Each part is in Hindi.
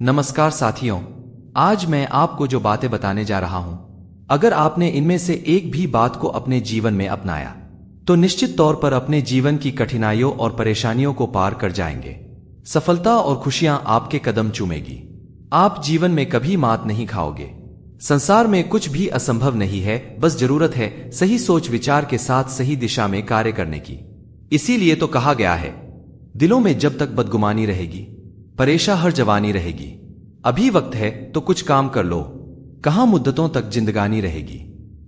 नमस्कार साथियों, आज मैं आपको जो बातें बताने जा रहा हूं, अगर आपने इनमें से एक भी बात को अपने जीवन में अपनाया तो निश्चित तौर पर अपने जीवन की कठिनाइयों और परेशानियों को पार कर जाएंगे। सफलता और खुशियां आपके कदम चूमेगी। आप जीवन में कभी मात नहीं खाओगे। संसार में कुछ भी असंभव नहीं है, बस जरूरत है सही सोच विचार के साथ सही दिशा में कार्य करने की। इसीलिए तो कहा गया है, दिलों में जब तक बदगुमानी रहेगी, परेशा हर जवानी रहेगी। अभी वक्त है तो कुछ काम कर लो, कहां मुद्दतों तक जिंदगानी रहेगी।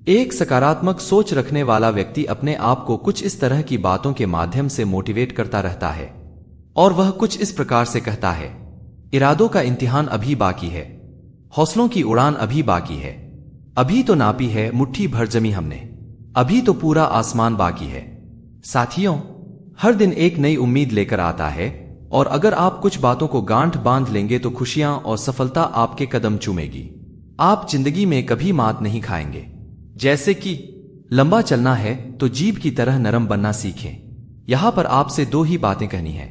एक सकारात्मक सोच रखने वाला व्यक्ति अपने आप को कुछ इस तरह की बातों के माध्यम से मोटिवेट करता रहता है और वह कुछ इस प्रकार से कहता है, इरादों का इम्तिहान अभी बाकी है, हौसलों की उड़ान अभी बाकी है, अभी तो नापी है मुट्ठी भर जमी हमने, अभी तो पूरा आसमान बाकी है। साथियों, हर दिन एक नई उम्मीद लेकर आता है और अगर आप कुछ बातों को गांठ बांध लेंगे तो खुशियां और सफलता आपके कदम चूमेगी। आप जिंदगी में कभी मात नहीं खाएंगे। जैसे कि लंबा चलना है तो जीभ की तरह नरम बनना सीखें। यहां पर आपसे दो ही बातें कहनी है।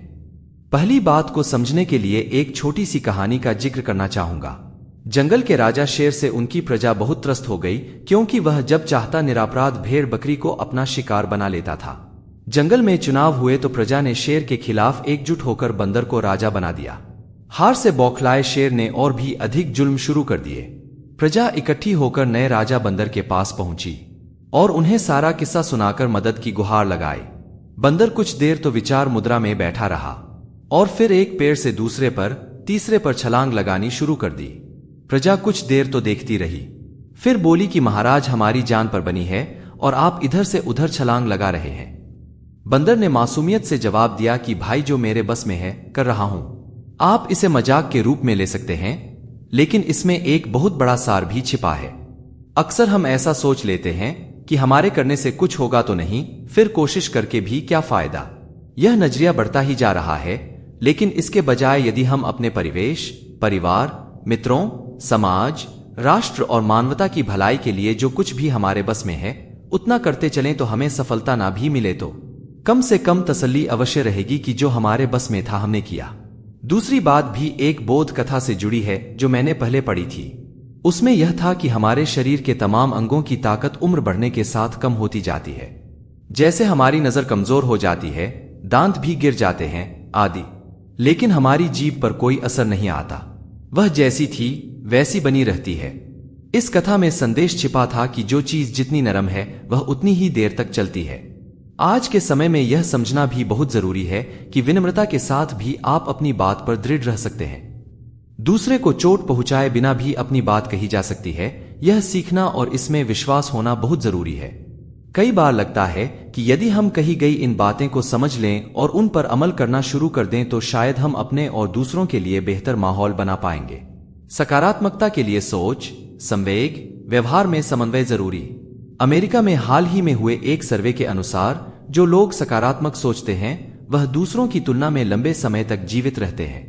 पहली बात को समझने के लिए एक छोटी सी कहानी का जिक्र करना चाहूंगा। जंगल के राजा शेर से उनकी प्रजा बहुत त्रस्त हो गई, क्योंकि वह जब चाहता निरपराध भेड़ बकरी को अपना शिकार बना लेता था। जंगल में चुनाव हुए तो प्रजा ने शेर के खिलाफ एकजुट होकर बंदर को राजा बना दिया। हार से बौखलाए शेर ने और भी अधिक जुल्म शुरू कर दिए। प्रजा इकट्ठी होकर नए राजा बंदर के पास पहुंची और उन्हें सारा किस्सा सुनाकर मदद की गुहार लगाई। बंदर कुछ देर तो विचार मुद्रा में बैठा रहा और फिर एक पेड़ से दूसरे पर, तीसरे पर छलांग लगानी शुरू कर दी। प्रजा कुछ देर तो देखती रही, फिर बोली कि महाराज, हमारी जान पर बनी है और आप इधर से उधर छलांग लगा रहे हैं। बंदर ने मासूमियत से जवाब दिया कि भाई, जो मेरे बस में है कर रहा हूं। आप इसे मजाक के रूप में ले सकते हैं, लेकिन इसमें एक बहुत बड़ा सार भी छिपा है। अक्सर हम ऐसा सोच लेते हैं कि हमारे करने से कुछ होगा तो नहीं, फिर कोशिश करके भी क्या फायदा। यह नजरिया बढ़ता ही जा रहा है, लेकिन इसके बजाय यदि हम अपने परिवेश, परिवार, मित्रों, समाज, राष्ट्र और मानवता की भलाई के लिए जो कुछ भी हमारे बस में है उतना करते चलें तो हमें सफलता ना भी मिले तो कम से कम तसल्ली अवश्य रहेगी कि जो हमारे बस में था हमने किया। दूसरी बात भी एक बोध कथा से जुड़ी है जो मैंने पहले पढ़ी थी। उसमें यह था कि हमारे शरीर के तमाम अंगों की ताकत उम्र बढ़ने के साथ कम होती जाती है। जैसे हमारी नजर कमजोर हो जाती है, दांत भी गिर जाते हैं आदि, लेकिन हमारी जीभ पर कोई असर नहीं आता। वह जैसी थी वैसी बनी रहती है। इस कथा में संदेश छिपा था कि जो चीज जितनी नरम है वह उतनी ही देर तक चलती है। आज के समय में यह समझना भी बहुत जरूरी है कि विनम्रता के साथ भी आप अपनी बात पर दृढ़ रह सकते हैं। दूसरे को चोट पहुंचाए बिना भी अपनी बात कही जा सकती है। यह सीखना और इसमें विश्वास होना बहुत जरूरी है। कई बार लगता है कि यदि हम कही गई इन बातें को समझ लें और उन पर अमल करना शुरू कर दें तो शायद हम अपने और दूसरों के लिए बेहतर माहौल बना पाएंगे। सकारात्मकता के लिए सोच, संवेग, व्यवहार में समन्वय जरूरी। अमेरिका में हाल ही में हुए एक सर्वे के अनुसार जो लोग सकारात्मक सोचते हैं वह दूसरों की तुलना में लंबे समय तक जीवित रहते हैं।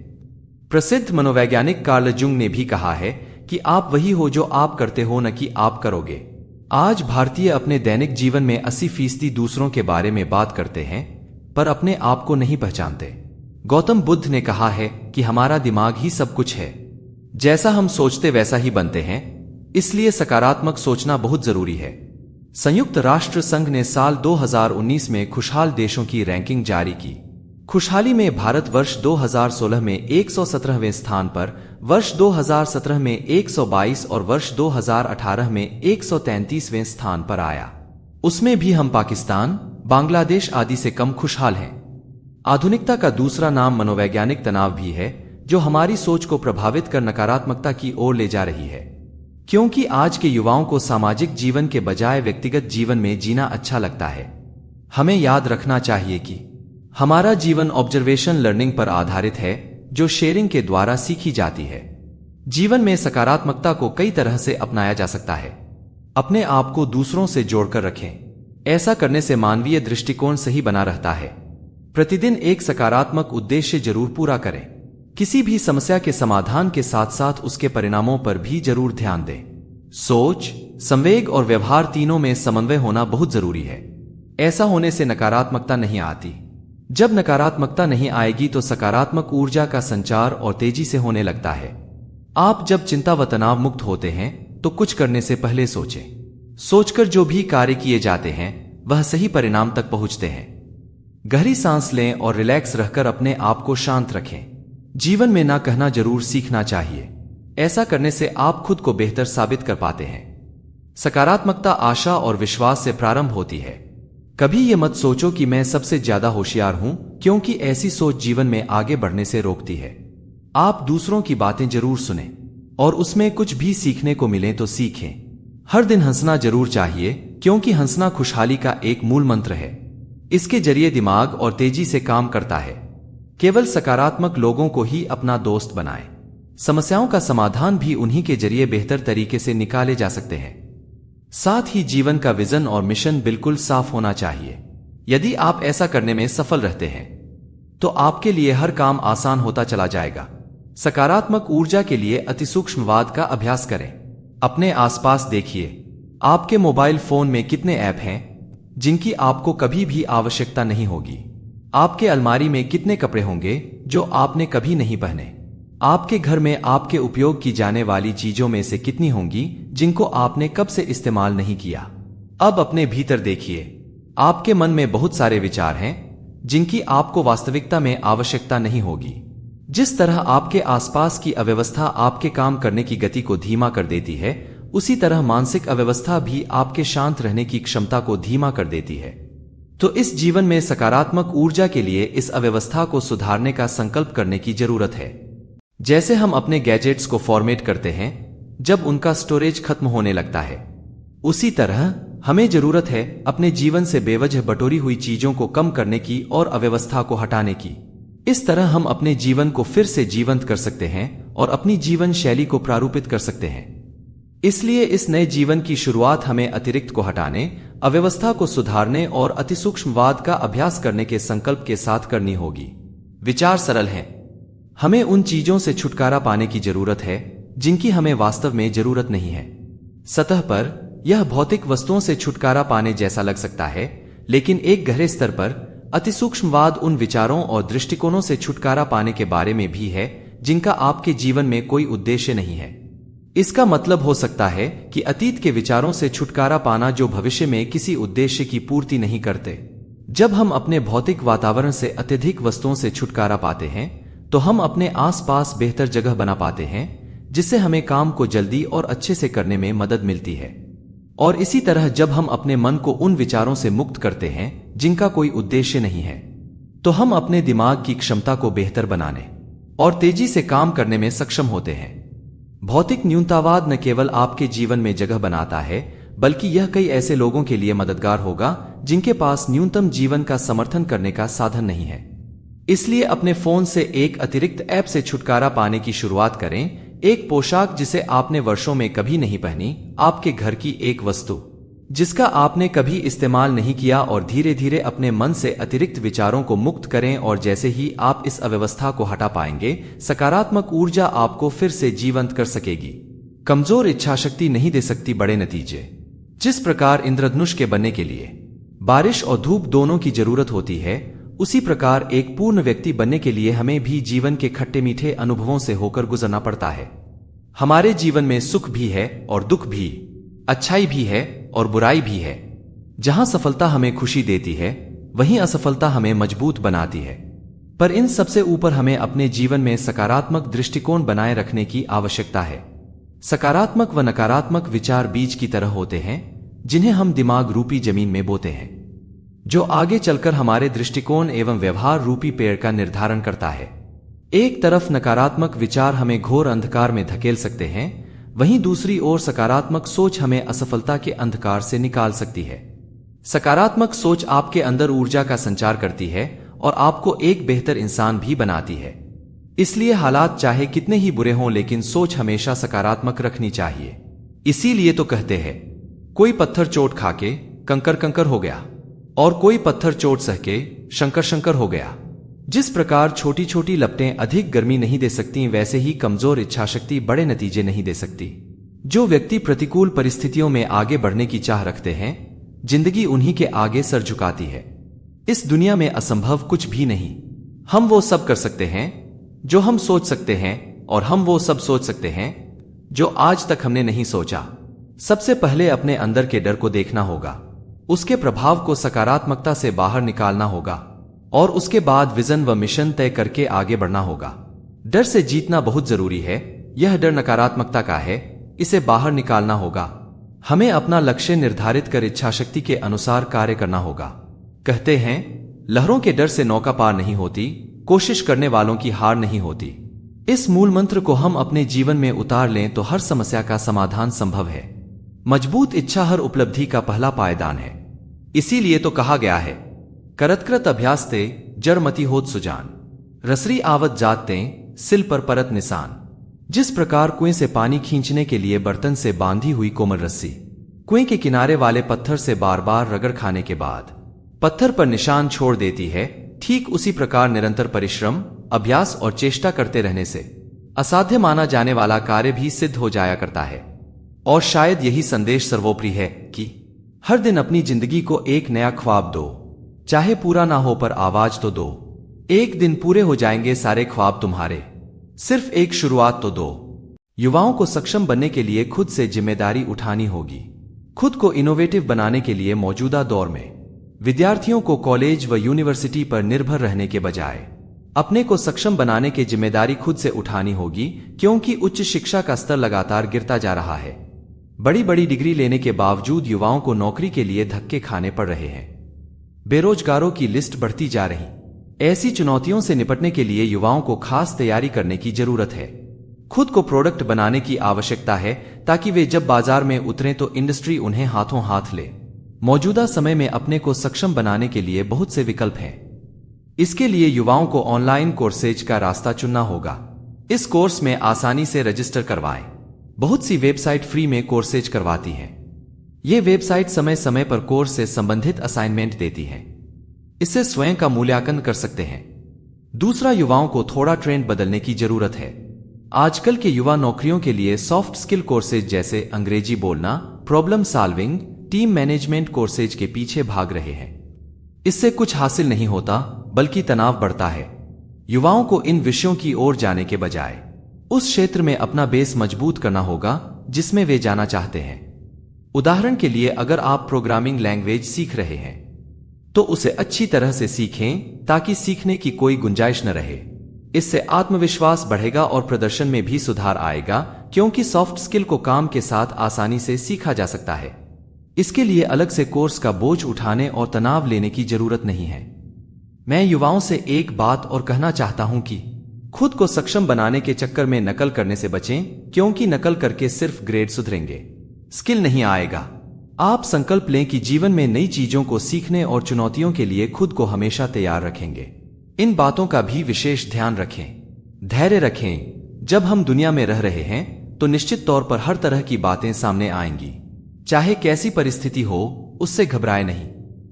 प्रसिद्ध मनोवैज्ञानिक कार्ल जुंग ने भी कहा है कि आप वही हो जो आप करते हो, न कि आप करोगे। आज भारतीय अपने दैनिक जीवन में 80% दूसरों के बारे में बात करते हैं पर अपने आप को नहीं पहचानते। गौतम बुद्ध ने कहा है कि हमारा दिमाग ही सब कुछ है, जैसा हम सोचते वैसा ही बनते हैं, इसलिए सकारात्मक सोचना बहुत जरूरी है। संयुक्त राष्ट्र संघ ने साल 2019 में खुशहाल देशों की रैंकिंग जारी की। खुशहाली में भारत वर्ष 2016 में 117वें स्थान पर, वर्ष 2017 में 122 और वर्ष 2018 में 133वें स्थान पर आया। उसमें भी हम पाकिस्तान, बांग्लादेश आदि से कम खुशहाल हैं। आधुनिकता का दूसरा नाम मनोवैज्ञानिक तनाव भी है, जो हमारी सोच को प्रभावित कर नकारात्मकता की ओर ले जा रही है। क्योंकि आज के युवाओं को सामाजिक जीवन के बजाय व्यक्तिगत जीवन में जीना अच्छा लगता है। हमें याद रखना चाहिए कि हमारा जीवन ऑब्जर्वेशन लर्निंग पर आधारित है, जो शेयरिंग के द्वारा सीखी जाती है। जीवन में सकारात्मकता को कई तरह से अपनाया जा सकता है। अपने आप को दूसरों से जोड़कर रखें। ऐसा करने से मानवीय दृष्टिकोण सही बना रहता है। प्रतिदिन एक सकारात्मक उद्देश्य जरूर पूरा करें। किसी भी समस्या के समाधान के साथ साथ उसके परिणामों पर भी जरूर ध्यान दें। सोच, संवेग और व्यवहार तीनों में समन्वय होना बहुत जरूरी है। ऐसा होने से नकारात्मकता नहीं आती, जब नकारात्मकता नहीं आएगी तो सकारात्मक ऊर्जा का संचार और तेजी से होने लगता है। आप जब चिंता व तनाव मुक्त होते हैं तो कुछ करने से पहले सोचें। सोचकर जो भी कार्य किए जाते हैं वह सही परिणाम तक पहुंचते हैं। गहरी सांस लें और रिलैक्स रहकर अपने आप को शांत रखें। जीवन में ना कहना जरूर सीखना चाहिए। ऐसा करने से आप खुद को बेहतर साबित कर पाते हैं। सकारात्मकता आशा और विश्वास से प्रारंभ होती है। कभी ये मत सोचो कि मैं सबसे ज्यादा होशियार हूं, क्योंकि ऐसी सोच जीवन में आगे बढ़ने से रोकती है। आप दूसरों की बातें जरूर सुनें और उसमें कुछ भी सीखने को मिले तो सीखें। हर दिन हंसना जरूर चाहिए, क्योंकि हंसना खुशहाली का एक मूल मंत्र है। इसके जरिए दिमाग और तेजी से काम करता है। केवल सकारात्मक लोगों को ही अपना दोस्त बनाएं। समस्याओं का समाधान भी उन्हीं के जरिए बेहतर तरीके से निकाले जा सकते हैं। साथ ही जीवन का विजन और मिशन बिल्कुल साफ होना चाहिए। यदि आप ऐसा करने में सफल रहते हैं तो आपके लिए हर काम आसान होता चला जाएगा। सकारात्मक ऊर्जा के लिए अतिसूक्ष्मवाद का अभ्यास करें। अपने आसपास देखिए, आपके मोबाइल फोन में कितने ऐप हैं जिनकी आपको कभी भी आवश्यकता नहीं होगी। आपके अलमारी में कितने कपड़े होंगे जो आपने कभी नहीं पहने। आपके घर में आपके उपयोग की जाने वाली चीजों में से कितनी होंगी जिनको आपने कब से इस्तेमाल नहीं किया। अब अपने भीतर देखिए, आपके मन में बहुत सारे विचार हैं जिनकी आपको वास्तविकता में आवश्यकता नहीं होगी। जिस तरह आपके आसपास की अव्यवस्था आपके काम करने की गति को धीमा कर देती है, उसी तरह मानसिक अव्यवस्था भी आपके शांत रहने की क्षमता को धीमा कर देती है। तो इस जीवन में सकारात्मक ऊर्जा के लिए इस अव्यवस्था को सुधारने का संकल्प करने की जरूरत है। जैसे हम अपने गैजेट्स को फॉर्मेट करते हैं जब उनका स्टोरेज खत्म होने लगता है, उसी तरह हमें जरूरत है अपने जीवन से बेवजह बटोरी हुई चीजों को कम करने की और अव्यवस्था को हटाने की। इस तरह हम अपने जीवन को फिर से जीवंत कर सकते हैं और अपनी जीवन शैली को प्रारूपित कर सकते हैं। इसलिए इस नए जीवन की शुरुआत हमें अतिरिक्त को हटाने, अव्यवस्था को सुधारने और अतिसूक्ष्मवाद का अभ्यास करने के संकल्प के साथ करनी होगी। विचार सरल हैं। हमें उन चीजों से छुटकारा पाने की जरूरत है जिनकी हमें वास्तव में जरूरत नहीं है। सतह पर यह भौतिक वस्तुओं से छुटकारा पाने जैसा लग सकता है, लेकिन एक गहरे स्तर पर अतिसूक्ष्मवाद उन विचारों और दृष्टिकोणों से छुटकारा पाने के बारे में भी है जिनका आपके जीवन में कोई उद्देश्य नहीं है। इसका मतलब हो सकता है कि अतीत के विचारों से छुटकारा पाना जो भविष्य में किसी उद्देश्य की पूर्ति नहीं करते। जब हम अपने भौतिक वातावरण से अत्यधिक वस्तुओं से छुटकारा पाते हैं तो हम अपने आसपास बेहतर जगह बना पाते हैं, जिससे हमें काम को जल्दी और अच्छे से करने में मदद मिलती है। और इसी तरह जब हम अपने मन को उन विचारों से मुक्त करते हैं जिनका कोई उद्देश्य नहीं है, तो हम अपने दिमाग की क्षमता को बेहतर बनाने और तेजी से काम करने में सक्षम होते हैं। भौतिक न्यूनतावाद न केवल आपके जीवन में जगह बनाता है, बल्कि यह कई ऐसे लोगों के लिए मददगार होगा जिनके पास न्यूनतम जीवन का समर्थन करने का साधन नहीं है। इसलिए अपने फोन से एक अतिरिक्त ऐप से छुटकारा पाने की शुरुआत करें। एक पोशाक जिसे आपने वर्षों में कभी नहीं पहनी, आपके घर की एक वस्तु जिसका आपने कभी इस्तेमाल नहीं किया, और धीरे धीरे अपने मन से अतिरिक्त विचारों को मुक्त करें। और जैसे ही आप इस अव्यवस्था को हटा पाएंगे, सकारात्मक ऊर्जा आपको फिर से जीवंत कर सकेगी। कमजोर इच्छाशक्ति नहीं दे सकती बड़े नतीजे। जिस प्रकार इंद्रधनुष के बनने के लिए बारिश और धूप दोनों की जरूरत होती है, उसी प्रकार एक पूर्ण व्यक्ति बनने के लिए हमें भी जीवन के खट्टे मीठे अनुभवों से होकर गुजरना पड़ता है। हमारे जीवन में सुख भी है और दुख भी, अच्छाई भी है और बुराई भी है। जहां सफलता हमें खुशी देती है, वहीं असफलता हमें मजबूत बनाती है। पर इन सबसे ऊपर हमें अपने जीवन में सकारात्मक दृष्टिकोण बनाए रखने की आवश्यकता है। सकारात्मक व नकारात्मक विचार बीज की तरह होते हैं, जिन्हें हम दिमाग रूपी जमीन में बोते हैं, जो आगे चलकर हमारे दृष्टिकोण एवं व्यवहार रूपी पेड़ का निर्धारण करता है। एक तरफ नकारात्मक विचार हमें घोर अंधकार में धकेल सकते हैं, वहीं दूसरी ओर सकारात्मक सोच हमें असफलता के अंधकार से निकाल सकती है। सकारात्मक सोच आपके अंदर ऊर्जा का संचार करती है और आपको एक बेहतर इंसान भी बनाती है। इसलिए हालात चाहे कितने ही बुरे हों, लेकिन सोच हमेशा सकारात्मक रखनी चाहिए। इसीलिए तो कहते हैं, कोई पत्थर चोट खाके कंकर कंकर हो गया और कोई पत्थर चोट सहके शंकर शंकर हो गया। जिस प्रकार छोटी छोटी लपटें अधिक गर्मी नहीं दे सकती, वैसे ही कमजोर इच्छाशक्ति बड़े नतीजे नहीं दे सकती। जो व्यक्ति प्रतिकूल परिस्थितियों में आगे बढ़ने की चाह रखते हैं, जिंदगी उन्हीं के आगे सर झुकाती है। इस दुनिया में असंभव कुछ भी नहीं। हम वो सब कर सकते हैं जो हम सोच सकते हैं, और हम वो सब सोच सकते हैं जो आज तक हमने नहीं सोचा। सबसे पहले अपने अंदर के डर को देखना होगा, उसके प्रभाव को सकारात्मकता से बाहर निकालना होगा, और उसके बाद विजन व मिशन तय करके आगे बढ़ना होगा। डर से जीतना बहुत जरूरी है। यह डर नकारात्मकता का है, इसे बाहर निकालना होगा। हमें अपना लक्ष्य निर्धारित कर इच्छाशक्ति के अनुसार कार्य करना होगा। कहते हैं, लहरों के डर से नौका पार नहीं होती, कोशिश करने वालों की हार नहीं होती। इस मूल मंत्र को हम अपने जीवन में उतार लें तो हर समस्या का समाधान संभव है। मजबूत इच्छा हर उपलब्धि का पहला पायदान है। इसीलिए तो कहा गया है, करत अभ्यास ते जड़ मति होत सुजान, रसरी आवत जात ते सिल पर परत निशान। जिस प्रकार कुएं से पानी खींचने के लिए बर्तन से बांधी हुई कोमल रस्सी कुएं के किनारे वाले पत्थर से बार बार रगड़ खाने के बाद पत्थर पर निशान छोड़ देती है, ठीक उसी प्रकार निरंतर परिश्रम, अभ्यास और चेष्टा करते रहने से असाध्य माना जाने वाला कार्य भी सिद्ध हो जाया करता है। और शायद यही संदेश सर्वोपरि है कि हर दिन अपनी जिंदगी को एक नया ख्वाब दो, चाहे पूरा ना हो पर आवाज तो दो। एक दिन पूरे हो जाएंगे सारे ख्वाब तुम्हारे, सिर्फ एक शुरुआत तो दो। युवाओं को सक्षम बनने के लिए खुद से जिम्मेदारी उठानी होगी। खुद को इनोवेटिव बनाने के लिए मौजूदा दौर में विद्यार्थियों को कॉलेज व यूनिवर्सिटी पर निर्भर रहने के बजाय अपने को सक्षम बनाने की जिम्मेदारी खुद से उठानी होगी, क्योंकि उच्च शिक्षा का स्तर लगातार गिरता जा रहा है। बड़ी बड़ी डिग्री लेने के बावजूद युवाओं को नौकरी के लिए धक्के खाने पड़ रहे हैं। बेरोजगारों की लिस्ट बढ़ती जा रही। ऐसी चुनौतियों से निपटने के लिए युवाओं को खास तैयारी करने की जरूरत है। खुद को प्रोडक्ट बनाने की आवश्यकता है, ताकि वे जब बाजार में उतरें तो इंडस्ट्री उन्हें हाथों हाथ ले। मौजूदा समय में अपने को सक्षम बनाने के लिए बहुत से विकल्प हैं। इसके लिए युवाओं को ऑनलाइन कोर्सेज का रास्ता चुनना होगा। इस कोर्स में आसानी से रजिस्टर करवाएं। बहुत सी वेबसाइट फ्री में कोर्सेज करवाती हैं। ये वेबसाइट समय समय पर कोर्स से संबंधित असाइनमेंट देती हैं। इससे स्वयं का मूल्यांकन कर सकते हैं। दूसरा, युवाओं को थोड़ा ट्रेंड बदलने की जरूरत है। आजकल के युवा नौकरियों के लिए सॉफ्ट स्किल कोर्सेज जैसे अंग्रेजी बोलना, problem solving, team management courses के पीछे भाग रहे हैं। इससे कुछ हासिल नहीं होता, बल्कि तनाव बढ़ता है। युवाओं को इन विषयों की ओर जाने के बजाय उस क्षेत्र में अपना बेस मजबूत करना होगा जिसमें वे जाना चाहते हैं। उदाहरण के लिए, अगर आप प्रोग्रामिंग लैंग्वेज सीख रहे हैं तो उसे अच्छी तरह से सीखें, ताकि सीखने की कोई गुंजाइश न रहे। इससे आत्मविश्वास बढ़ेगा और प्रदर्शन में भी सुधार आएगा, क्योंकि सॉफ्ट स्किल को काम के साथ आसानी से सीखा जा सकता है। इसके लिए अलग से कोर्स का बोझ उठाने और तनाव लेने की जरूरत नहीं है। मैं युवाओं से एक बात और कहना चाहता हूं कि खुद को सक्षम बनाने के चक्कर में नकल करने से बचें, क्योंकि नकल करके सिर्फ ग्रेड सुधरेंगे, स्किल नहीं आएगा। आप संकल्प लें कि जीवन में नई चीजों को सीखने और चुनौतियों के लिए खुद को हमेशा तैयार रखेंगे। इन बातों का भी विशेष ध्यान रखें। धैर्य रखें। जब हम दुनिया में रह रहे हैं तो निश्चित तौर पर हर तरह की बातें सामने आएंगी। चाहे कैसी परिस्थिति हो, उससे घबराएं नहीं।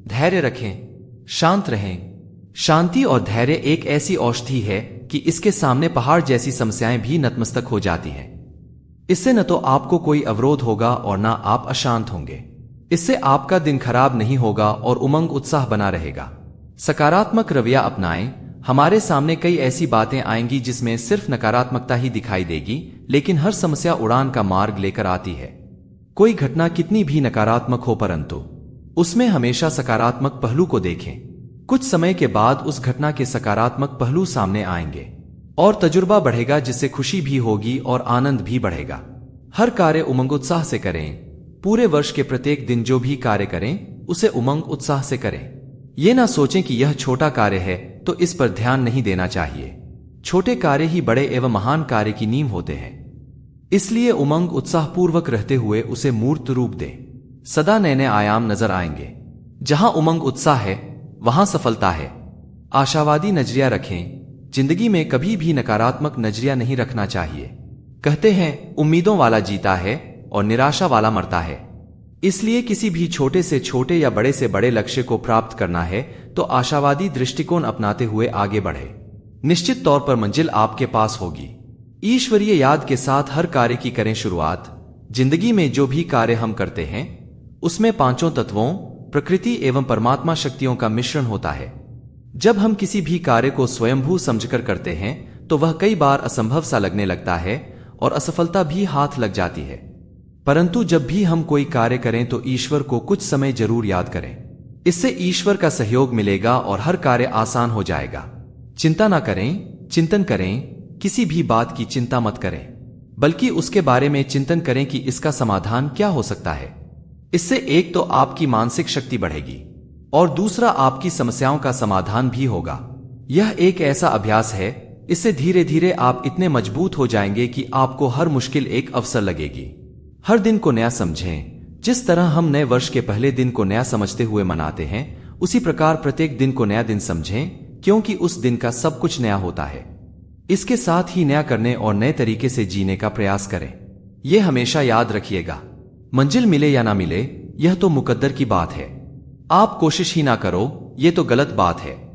धैर्य रखें, शांत रहें। शांति और धैर्य एक ऐसी औषधि है कि इसके सामने पहाड़ जैसी समस्याएं भी नतमस्तक हो जाती हैं। इससे न तो आपको कोई अवरोध होगा और न आप अशांत होंगे। इससे आपका दिन खराब नहीं होगा और उमंग उत्साह बना रहेगा। सकारात्मक रवैया अपनाएं। हमारे सामने कई ऐसी बातें आएंगी जिसमें सिर्फ नकारात्मकता ही दिखाई देगी, लेकिन हर समस्या उड़ान का मार्ग लेकर आती है। कोई घटना कितनी भी नकारात्मक हो, परंतु उसमें हमेशा सकारात्मक पहलू को देखें। कुछ समय के बाद उस घटना के सकारात्मक पहलू सामने आएंगे और तजुर्बा बढ़ेगा, जिससे खुशी भी होगी और आनंद भी बढ़ेगा। हर कार्य उमंग उत्साह से करें। पूरे वर्ष के प्रत्येक दिन जो भी कार्य करें, उसे उमंग उत्साह से करें। ये ना सोचें कि यह छोटा कार्य है तो इस पर ध्यान नहीं देना चाहिए। छोटे कार्य ही बड़े एवं महान कार्य की नींव होते हैं। इसलिए उमंग उत्साह पूर्वक रहते हुए उसे मूर्त रूप दें। सदा नए नए आयाम नजर आएंगे। जहां उमंग उत्साह है, वहां सफलता है। आशावादी नजरिया रखें। जिंदगी में कभी भी नकारात्मक नजरिया नहीं रखना चाहिए। कहते हैं, उम्मीदों वाला जीता है और निराशा वाला मरता है। इसलिए किसी भी छोटे से छोटे या बड़े से बड़े लक्ष्य को प्राप्त करना है तो आशावादी दृष्टिकोण अपनाते हुए आगे बढ़े। निश्चित तौर पर मंजिल आपके पास होगी। ईश्वरीय याद के साथ हर कार्य की करें शुरुआत। जिंदगी में जो भी कार्य हम करते हैं उसमें पांचों तत्वों प्रकृति एवं परमात्मा शक्तियों का मिश्रण होता है। जब हम किसी भी कार्य को स्वयंभू समझकर करते हैं तो वह कई बार असंभव सा लगने लगता है और असफलता भी हाथ लग जाती है। परंतु जब भी हम कोई कार्य करें तो ईश्वर को कुछ समय जरूर याद करें। इससे ईश्वर का सहयोग मिलेगा और हर कार्य आसान हो जाएगा। चिंता ना करें, चिंतन करें। किसी भी बात की चिंता मत करें, बल्कि उसके बारे में चिंतन करें कि इसका समाधान क्या हो सकता है। इससे एक तो आपकी मानसिक शक्ति बढ़ेगी और दूसरा आपकी समस्याओं का समाधान भी होगा। यह एक ऐसा अभ्यास है, इससे धीरे धीरे आप इतने मजबूत हो जाएंगे कि आपको हर मुश्किल एक अवसर लगेगी। हर दिन को नया समझें। जिस तरह हम नए वर्ष के पहले दिन को नया समझते हुए मनाते हैं, उसी प्रकार प्रत्येक दिन को नया दिन समझें, क्योंकि उस दिन का सब कुछ नया होता है। इसके साथ ही नया करने और नए तरीके से जीने का प्रयास करें। यह हमेशा याद रखिएगा, मंजिल मिले या ना मिले, यह तो मुकद्दर की बात है। आप कोशिश ही ना करो, ये तो गलत बात है।